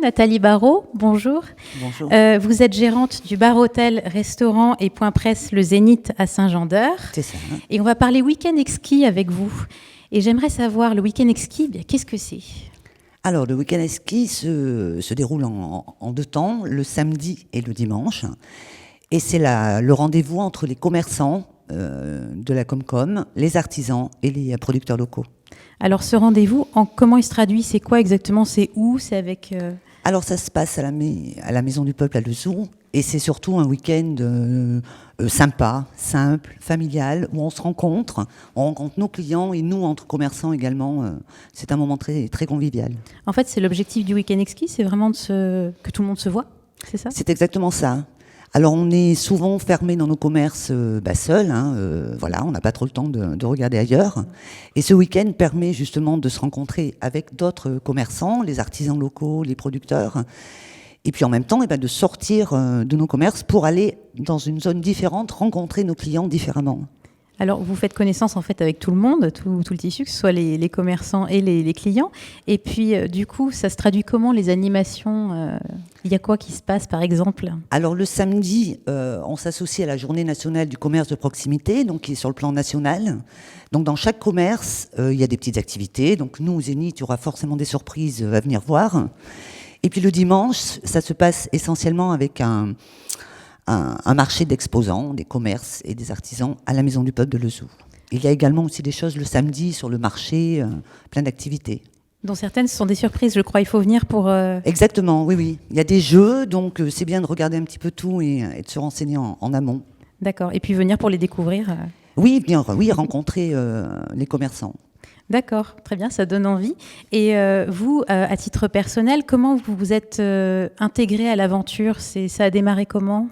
Nathalie Barrault, bonjour. Bonjour. Vous êtes gérante du bar-hôtel, restaurant et point presse Le Zénith à Saint-Jean-d'Eure. C'est ça. Hein. Et on va parler week-end exquis avec vous. Et j'aimerais savoir, le week-end exquis, qu'est-ce que c'est ? Alors, le week-end ski se déroule en deux temps, le samedi et le dimanche. Et c'est le rendez-vous entre les commerçants de la Comcom, les artisans et les producteurs locaux. Alors, ce rendez-vous, comment il se traduit ? C'est quoi exactement ? C'est où ? C'est avec... Alors, ça se passe à la Maison du Peuple à Lezoux. Et c'est surtout un week-end sympa, simple, familial, où on se rencontre. On rencontre nos clients et nous, entre commerçants également. C'est un moment très, très convivial. En fait, c'est l'objectif du week-end exquis, c'est vraiment que tout le monde se voit, c'est ça ? C'est exactement ça. Alors, on est souvent fermé dans nos commerces seuls. Voilà, on n'a pas trop le temps de regarder ailleurs. Et ce week-end permet justement de se rencontrer avec d'autres commerçants, les artisans locaux, les producteurs. Et puis en même temps, de sortir de nos commerces pour aller dans une zone différente, rencontrer nos clients différemment. Alors, vous faites connaissance en fait avec tout le monde, tout le tissu, que ce soit les commerçants et les clients. Et puis, du coup, ça se traduit comment, les animations ? Il y a quoi qui se passe, par exemple ? Alors, le samedi, on s'associe à la Journée nationale du commerce de proximité, donc qui est sur le plan national. Donc, dans chaque commerce, il y a des petites activités. Donc, nous, au Zénith, il y aura forcément des surprises à venir voir. Et puis, le dimanche, ça se passe essentiellement avec un marché d'exposants, des commerces et des artisans à la Maison du Peuple de Lezoux. Il y a également aussi des choses le samedi sur le marché, plein d'activités. Dont certaines sont des surprises, je crois. Il faut venir pour... Exactement, oui. Il y a des jeux, donc c'est bien de regarder un petit peu tout et de se renseigner en amont. D'accord. Et puis venir pour les découvrir. Oui, rencontrer les commerçants. D'accord, très bien, ça donne envie. Et vous, à titre personnel, comment vous vous êtes intégré à l'aventure ? Ça a démarré comment ?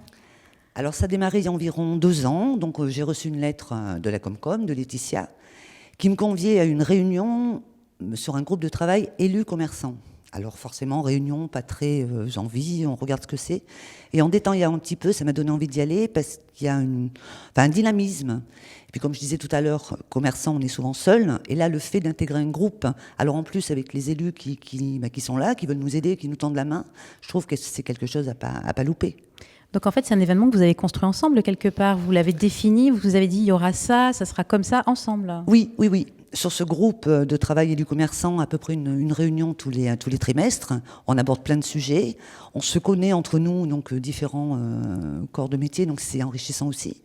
Alors, ça a démarré il y a environ 2 ans. Donc, j'ai reçu une lettre de la Comcom, de Laetitia, qui me conviait à une réunion sur un groupe de travail élus commerçants. Alors, forcément, réunion, pas très envie, on regarde ce que c'est. Et en détaillant un petit peu, ça m'a donné envie d'y aller parce qu'il y a un dynamisme. Et puis, comme je disais tout à l'heure, commerçants, on est souvent seuls. Et là, le fait d'intégrer un groupe, alors en plus avec les élus qui sont là, qui veulent nous aider, qui nous tendent la main, je trouve que c'est quelque chose à pas louper. Donc en fait, c'est un événement que vous avez construit ensemble quelque part. Vous l'avez défini, vous avez dit il y aura ça sera comme ça ensemble. Oui. Sur ce groupe de travail et du commerçant, à peu près une réunion tous les trimestres. On aborde plein de sujets. On se connaît entre nous, donc différents corps de métier, donc c'est enrichissant aussi.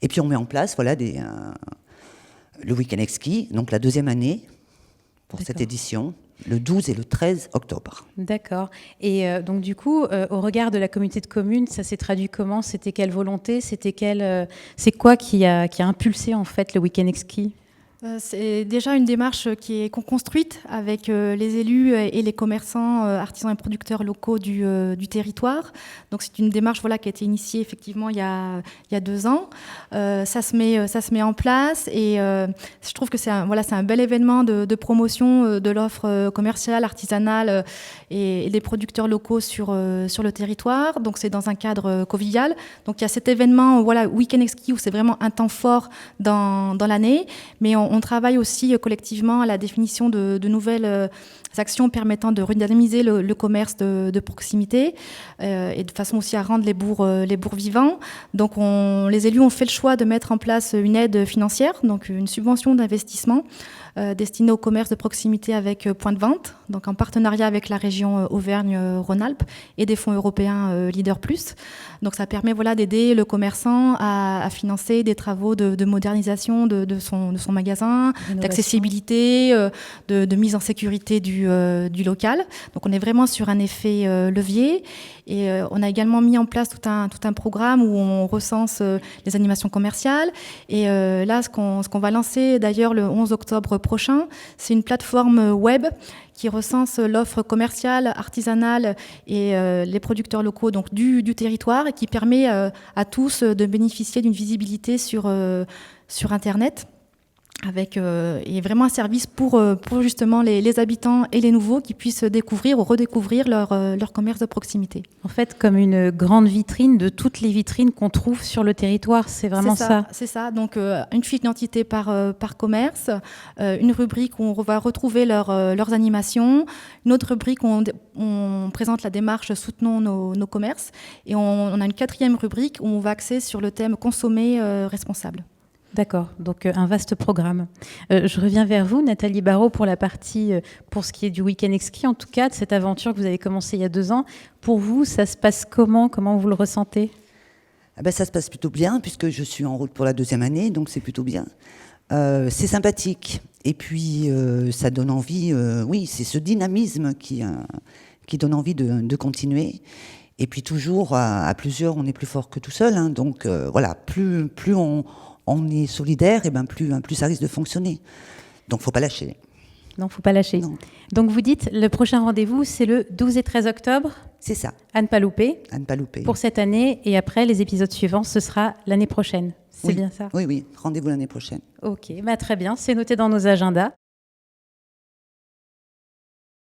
Et puis on met en place le week-end exquis, donc la 2e année pour cette édition. Le 12 et le 13 octobre. D'accord. Et donc du coup, au regard de la communauté de communes, ça s'est traduit comment ? C'était quelle volonté ? C'est quoi qui a impulsé en fait le week-end exquis ? C'est déjà une démarche qui est construite avec les élus et les commerçants, artisans et producteurs locaux du territoire. Donc c'est une démarche qui a été initiée effectivement il y a 2 ans. Ça se met en place et je trouve que c'est un bel événement de promotion de l'offre commerciale, artisanale et des producteurs locaux sur le territoire. Donc c'est dans un cadre convivial. Donc il y a cet événement week-end exquis où c'est vraiment un temps fort dans l'année, mais on travaille aussi collectivement à la définition de nouvelles actions permettant de redynamiser le commerce de proximité et de façon aussi à rendre les bourgs vivants. Donc les élus ont fait le choix de mettre en place une aide financière, donc une subvention d'investissement destinée au commerce de proximité avec point de vente, donc en partenariat avec la région Auvergne-Rhône-Alpes et des fonds européens Leader Plus. Donc ça permet d'aider le commerçant à financer des travaux de modernisation de son magasin, d'accessibilité, de mise en sécurité du local. Donc on est vraiment sur un effet levier. Et on a également mis en place tout un programme où on recense les animations commerciales. Et là, ce qu'on va lancer d'ailleurs le 11 octobre prochain, c'est une plateforme web qui recense l'offre commerciale, artisanale et les producteurs locaux donc du territoire et qui permet à tous de bénéficier d'une visibilité sur Internet. et vraiment un service pour justement les habitants et les nouveaux qui puissent découvrir ou redécouvrir leur commerce de proximité. En fait, comme une grande vitrine de toutes les vitrines qu'on trouve sur le territoire, c'est vraiment ça. C'est ça. Donc, une fiche d'identité par commerce, une rubrique où on va retrouver leurs animations, une autre rubrique où on présente la démarche Soutenons nos commerces, et on a une 4e rubrique où on va axer sur le thème Consommer responsable. D'accord, donc un vaste programme. Je reviens vers vous, Nathalie Barraud, pour la partie, pour ce qui est du Week-end Exquis, en tout cas, de cette aventure que vous avez commencée il y a 2 ans. Pour vous, ça se passe comment? Comment vous le ressentez? Ça se passe plutôt bien, puisque je suis en route pour la 2e année, donc c'est plutôt bien. C'est sympathique. Et puis, ça donne envie, oui, c'est ce dynamisme qui donne envie de continuer. Et puis toujours, à plusieurs, on est plus fort que tout seul. Hein, donc voilà, plus on est solidaire, et plus ça risque de fonctionner. Donc, faut pas lâcher. Non, faut pas lâcher. Non. Donc, vous dites, le prochain rendez-vous, c'est le 12 et 13 octobre. C'est ça. À ne pas louper. À ne pas louper. Pour cette année, et après, les épisodes suivants, ce sera l'année prochaine. C'est oui. bien ça? Oui, rendez-vous l'année prochaine. Ok, très bien, c'est noté dans nos agendas.